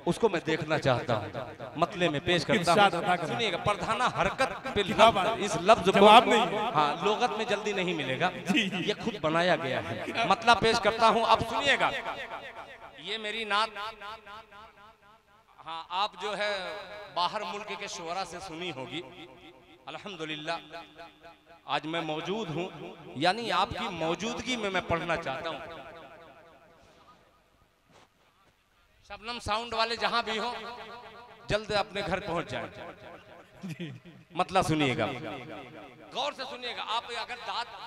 S2: उसको मैं देखना चाहता हूँ, मतले में पेश करता हूँ। सुनिएगा, प्रधाना हरकत पे इस लफ्ज को हाँ लोगत में जल्दी नहीं मिलेगा, ये खुद बनाया गया है। मतला पेश करता हूँ, अब सुनिएगा। ये मेरी नात, हाँ आप जो है बाहर मुल्क के शोरा से सुनी होगी। अल्हम्दुलिल्लाह आज मैं मौजूद हूँ, यानी आपकी मौजूदगी में मैं पढ़ना चाहता हूँ। शबनम साउंड वाले जहां भी हो, जल्द अपने घर पहुंच जाए। मतलब सुनिएगा, गौर से सुनिएगा। आप अगर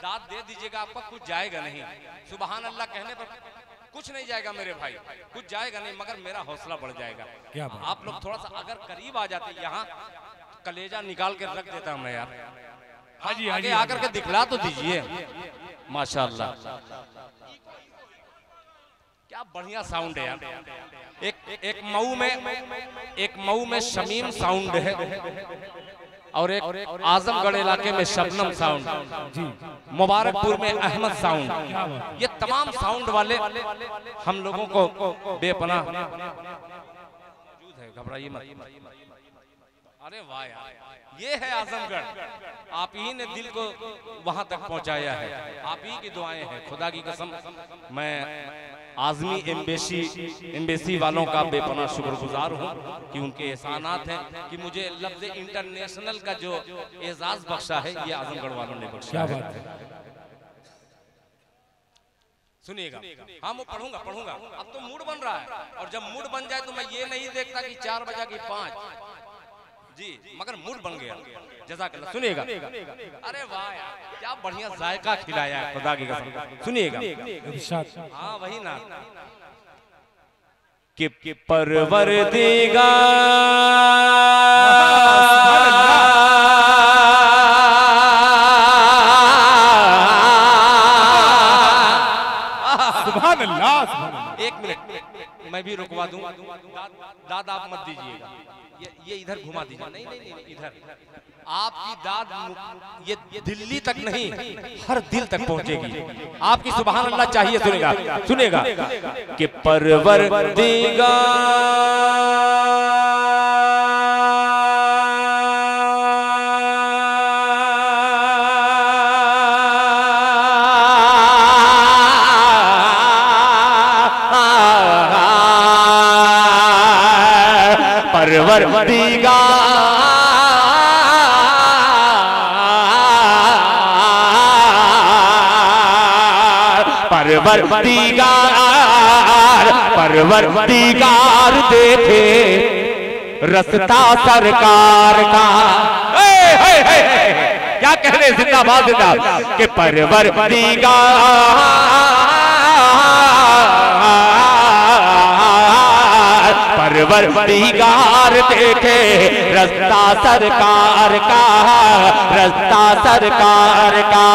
S2: दाद दे दीजिएगा आपका कुछ जाएगा नहीं। सुबहान अल्लाह कहने पर कुछ नहीं जाएगा मेरे भाई, कुछ जाएगा नहीं, मगर मेरा हौसला बढ़ जाएगा। क्या आप लोग थोड़ा सा अगर करीब आ जाते, यहाँ कलेजा निकाल के रख देता मैं यार। हाजी आगे आकर के दिखला तो दीजिए। माशाअल्लाह, क्या बढ़िया साउंड है यार। एक मऊ में शमीम साउंड है और एक आजमगढ़ इलाके में शबनम साउंड, मुबारकपुर में अहमद साउंड। ये तमाम साउंड वाले हम लोगों को बेपनाह मौजूद है, घबराइए मत। अरे वाह यार, ये है आजमगढ़। आप ही ने दिल को वहां तक पहुंचाया है, आप ही की दुआएं हैं। खुदा की कसम मैं आज़मी एम्बेसी वालों का बेपनाह शुक्रगुजार हूँ कि उनके एहसानात हैं कि मुझे लफ्ज़ इंटरनेशनल का जो एजाज बख्शा है ये आजमगढ़ वालों ने बख्शा है। सुनिएगा, हाँ मैं पढ़ूंगा। अब तो मूड बन रहा है, और जब मूड बन जाए तो मैं ये नहीं देखता कि 4 बजा की 5 जी, मगर मूड बन गया। जज़ाकल्लाह। सुनिएगा, अरे वाह यार, क्या बढ़िया जायका खिलाया है खुदा की कसम। सुनिएगा, हाँ वही ना कि परवरदिगार
S1: सुभान अल्लाह।
S2: एक मिनट मैं भी रुकवा दूं, दाद आप मत दीजिएगा, ये इधर घुमा दीजिए। नहीं इधर। आपकी दाद ये दिल्ली तक नहीं, हर दिल तक पहुंचेगी। आपकी सुभान अल्लाह चाहिए। सुनेगा कि परवरदिगार परवरदिगार देखे रास्ता सरकार का। क्या कह रहे जिंदाबाद जिंदाबाद के परवरदिगार देखे रास्ता सरकार का, रास्ता सरकार का।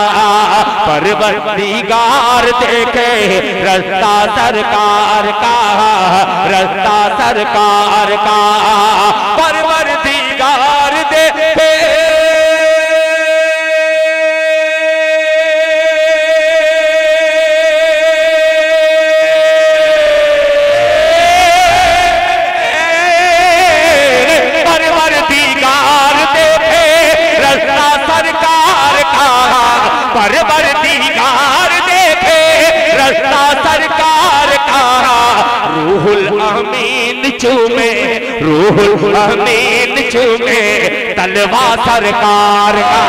S2: परवरदिगार देखे रास्ता सरकार का, रास्ता सरकार का। परवरदिगार देखे परवरदिगार देखे रास्ता सरकार का। रूहुल अमीन चूमे, रूहुल अमीन चूमे तलवा सरकार का।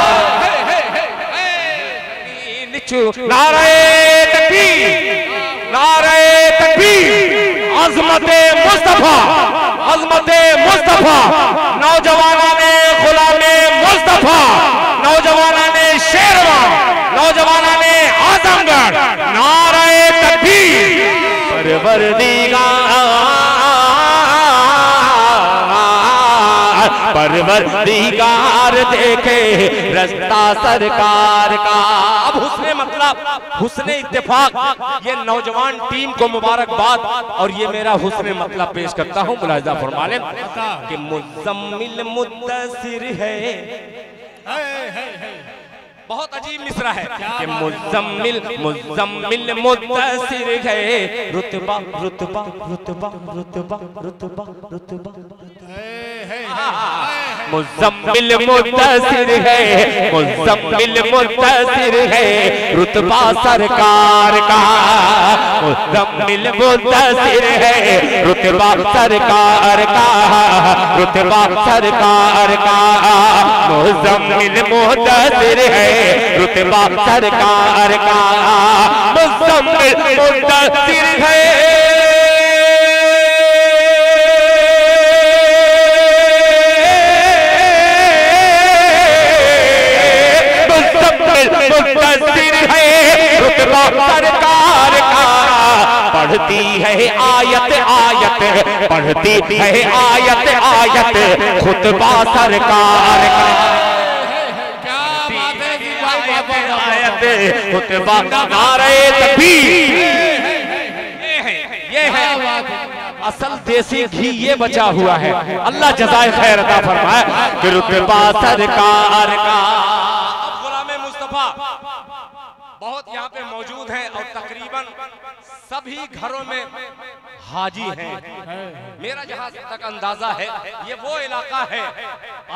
S2: नारे तकबीर, नारे तकबीर। अज़मते मुस्तफा, अज़मते मुस्तफा। नौजवाना ने गुलामे मुस्तफा, नौजवाना ने शेरवान, नौजवाना ने आजमगढ़। नारे तकबीर। परवरदिगार देखे रास्ता सरकार का। अब हुस्ने मतलब हुस्ने इत्तेफाक, ये नौजवान टीम को मुबारकबाद और ये मेरा हुस्ने मतलब पेश करता हूँ। मुलाहिजा फरमा लें कि मुज़म्मिल मुद्दसिर है। बहुत अजीब मिसरा है कि मुज़म्मिल मुज़म्मिल मुद्दसिर है। रुतबा रुतबा रुतबा रुतबा रुतबा रुतबा। मुज़म्मिल मुद्दसिर है, मुज़म्मिल मुद्दसिर है रुतबा सरकार का। मुज़म्मिल मुद्दसिर है रुतबा सरकार का, रुतबा सरकार का। मुज़म्मिल मुद्दसिर है रुतबा सरकार का। मुज़म्मिल मुद्दसिर है मुद्दसिर है रुतबा सरकार का। पढ़ती है आयत आयत, पढ़ती है आयत आयत खुतबा सरकार का। खुतबा नारे तकबीर। ये है असल देसी घी, ये बचा हुआ है। अल्लाह जज़ाए खैर अता फरमाए कि रुतबा सरकार का। अब गुलामे मुस्तफा बहुत यहाँ पे मौजूद हैं और तकरीबन सभी घरों में हाजी हैं। मेरा जहाँ तक अंदाजा है ये वो इलाका है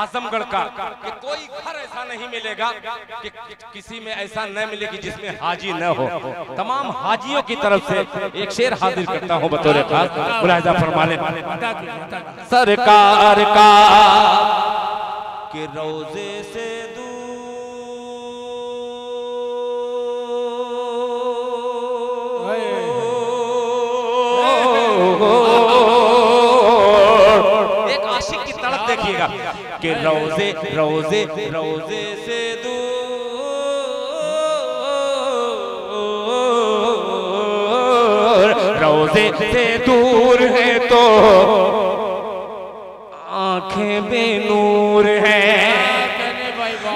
S2: आजमगढ़ का कि कोई घर ऐसा नहीं मिलेगा कि किसी में ऐसा न मिले कि जिसमें हाजी न हो। तमाम हाजियों की तरफ से एक शेर हाजिर करता हूँ बतौर खास। मुलाहिजा फरमा लें सरकार का कि रोजे से एक आशिक की तड़प देखिएगा कि रोजे रोजे रोजे से दूर, रोजे से दूर है तो आंखें बेनूर हैं।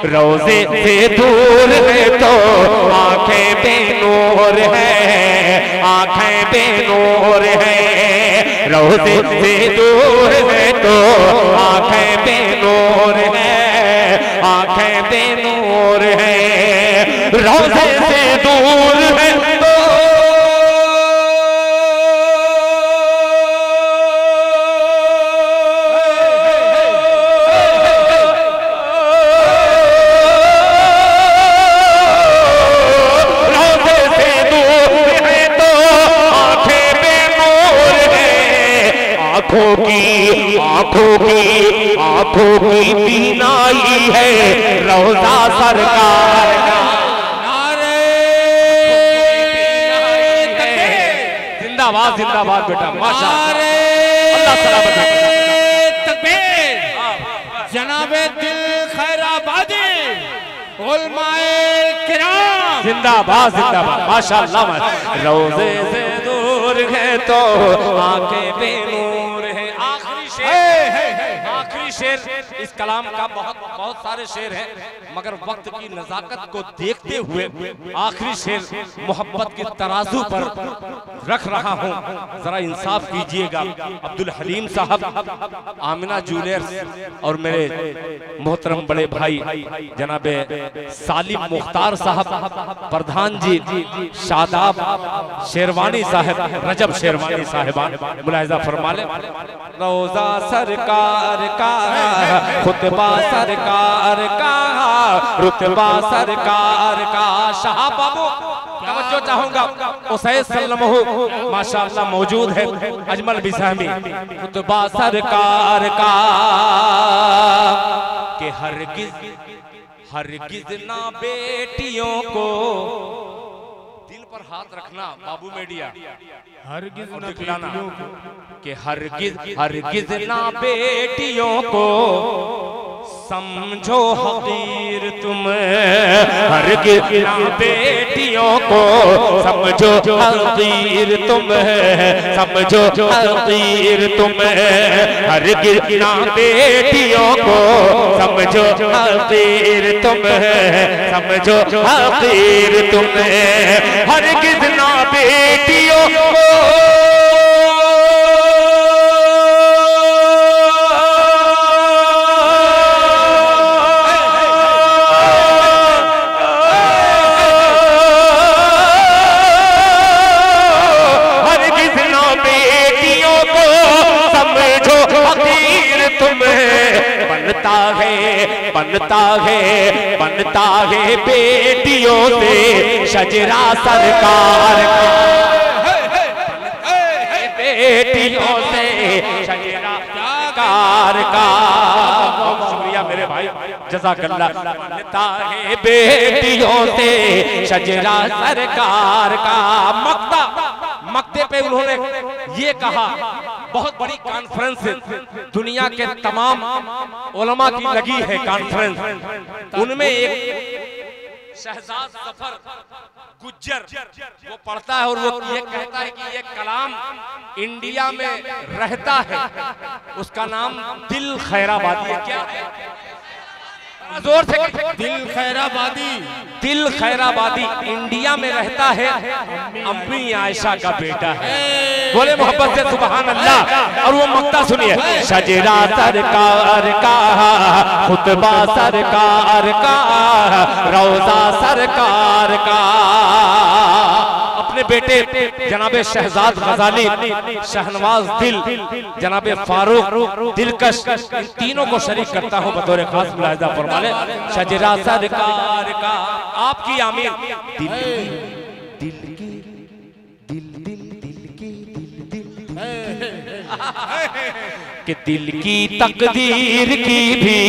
S2: रोजे से दूर है तो आंखें बेनूर है, आंखें बेनूर है। रोजे से दूर है तो आंखें बेनूर है, आंखें बेनूर है। रोजे से दूर है तो आंखों की बीनाई है रोजा सरकार का। जिंदाबाद जिंदाबाद बेटा, माशाअल्लाह, अल्लाह सलामत
S3: तकबीर। जनाबे दिल खैराबादी उलमाए किराम
S2: जिंदाबाद जिंदाबाद, माशाअल्लाह। रोजे से दूर है तो आंखें बेनूर है। आखिरी शेर इस कलाम का, बहुत सारे शेर हैं, मगर वक्त की नजाकत को देखते हुए आखिरी शेर मोहब्बत के तराजू पर रख रहा हूं, जरा इंसाफ कीजिएगा। अब्दुल हलीम साहब, आमिना जूनियर्स और मेरे मोहतरम बड़े भाई जनाबे सालिम मुख्तार साहब, प्रधान जी शादाब शेरवानी साहब, रजब शेरवानी साहिबान मुलाहिजा फरमा ले। रोजा सरकार का, खुतबा सरकार का, रुतबा सरकार का। शाह बाबू तवज्जो चाहूंगा, उसैद सल्लमहु माशाअल्लाह मौजूद है, अजमल बिसामी। खुतबा सरकार का कि हरगिज ना बेटियों को, दिल पर हाथ रखना बाबू मीडिया,
S3: हरगिज
S2: और दिखलाना कि हरगिज ना बेटियों को समझो हकीर तुम, हरगिज ना बेटियों को समझो हकीर तुम, समझो हकीर तुम, हरगिज ना बेटियों को समझो हकीर तुम, समझो हकीर तुम, हरगिज ना बेटियों को बनता है बेटियों से शजरा सरकार का, बेटियों से शजरा सरकार का। शुक्रिया मेरे भाई, जज़ाकल्लाह। बनता है बेटियों से शजरा सरकार का। मक्ते पे उन्होंने ये कहा, बहुत बड़ी कॉन्फ्रेंस दुनिया के तमाम उलमा की लगी है कॉन्फ्रेंस, उनमें एक शहजाद सफर गुज्जर वो पढ़ता है और वो ये कहता है कि ये कलाम इंडिया में रहता है, उसका नाम दिल खैराबादी है। क्या है? जोर से,
S3: दिल खैराबादी।
S2: दिल खैराबादी इंडिया में रहता है, अम्मी आयशा का बेटा है। बोले मोहब्बत से सुभान अल्लाह। और वो मक्ता सुनिए, शजरा सरकार का, खुतबा सरकार का, रोजा सरकार का। अपने बेटे जनाबे शहजाद गजाली, शहनवाज दिल, जनाबे फारूक दिलकश, इन तीनों को शरीक करता हूं बतौर खास मुलाहिजा फरमा ले। शजरा सरकार का आपकी आमीर। दिल की कि दिल की तकदीर की भी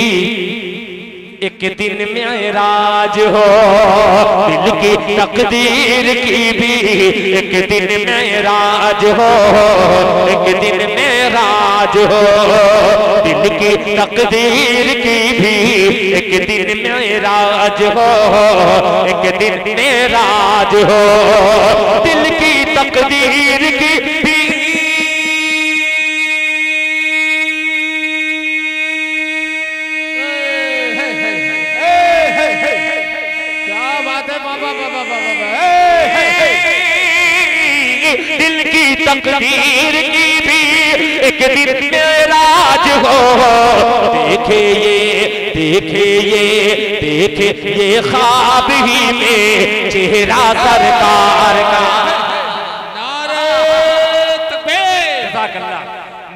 S2: एक दिन मेराज हो, दिल की तकदीर की भी एक दिन मेराज हो, एक दिन मेराज हो, दिल की तकदीर की भी एक दिन मेराज हो, एक दिन मेराज हो, दिल की तकदीर की भी। दिल की तकदीर की भी एक दिन मेराज हो। देखे ये ख्वाब ही में चेहरा सरकार का।
S3: नारे तकबीर,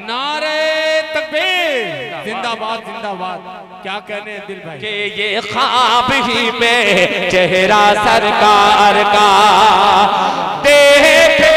S3: नारे तकबीर, जिंदाबाद जिंदाबाद। क्या कहने दिल भाई
S2: कि ये ख्वाब ही में चेहरा सरकार का। देखे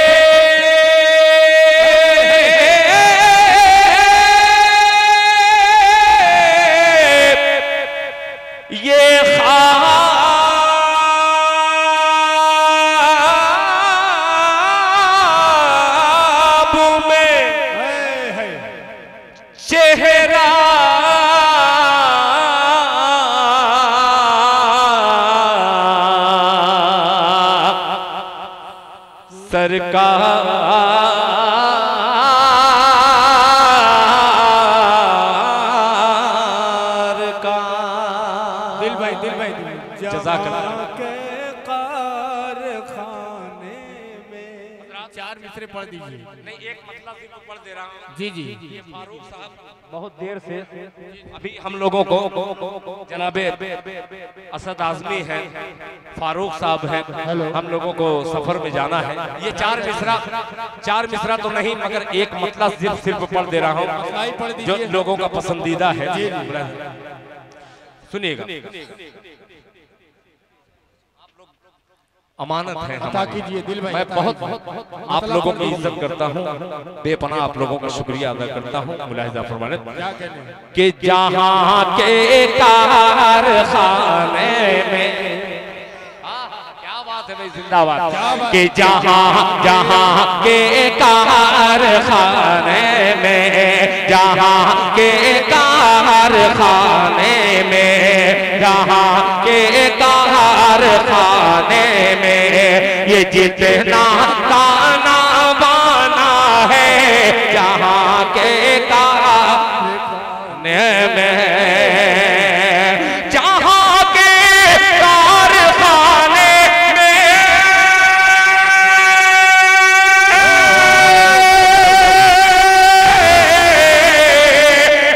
S2: सरकार का।
S3: दिल भाई
S2: जज़ाकल्लाह।
S3: चार मिसरे पढ़ दीजिए।
S2: नहीं, एक मतलब पढ़ दे रहा हूँ।
S3: जी जी।
S2: ये फारूक साहब बहुत देर से अभी हम लोगों को जनाबे असद आजमी हैं, फारूक साहब हैं, हम लोगों को सफर में जाना है। ये चार मिसरा तो नहीं मगर एक मतलब सिर्फ पढ़ दे रहा हूँ जो लोगों का पसंदीदा है। सुनिएगा, अमानत है
S3: कीजिए दिल भाई।
S2: मैं बहुत आप लोगों की इज्जत करता हूँ, बेपनाह आप लोगों का शुक्रिया अदा करता हूँ। मुलाहिजा फरमाने कि जहाँ के कारखाने में, क्या बात है भाई, जिंदाबाद, कि जहाँ के कारखाने में, जहाँ के कारखाने में, जहाँ के कारखाने में ये जितना ताना बाना है, जहाँ के कारखाने में, जहाँ के कारखाने में,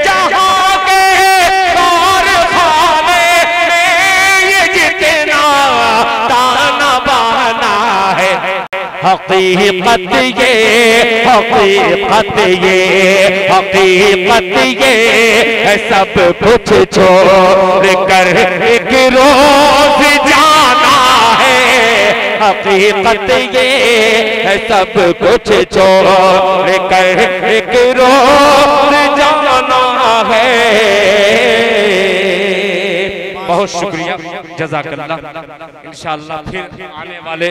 S2: जहाँ के कारखाने में ये जितना ताना बाना है, हकीकत ये, हकीकत ये, हकीकत ये है सब कुछ छोड़ कर एक रोज जाना है, हकीकत ये है सब कुछ छोड़ कर एक रोज जाना है। बहुत शुक्रिया, जज़ाकल्लाह। इंशाअल्लाह फिर आने वाले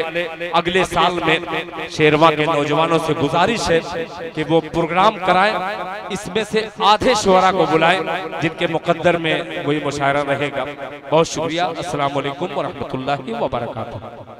S2: अगले साल में शेरवा के नौजवानों से गुजारिश है कि वो प्रोग्राम कराएं, इसमें से आधे शुअरा को बुलाएं जिनके मुकद्दर में वही मुशायरा रहेगा। बहुत शुक्रिया। अस्सलाम वालेकुम व रहमतुल्लाहि व बरकातुहू।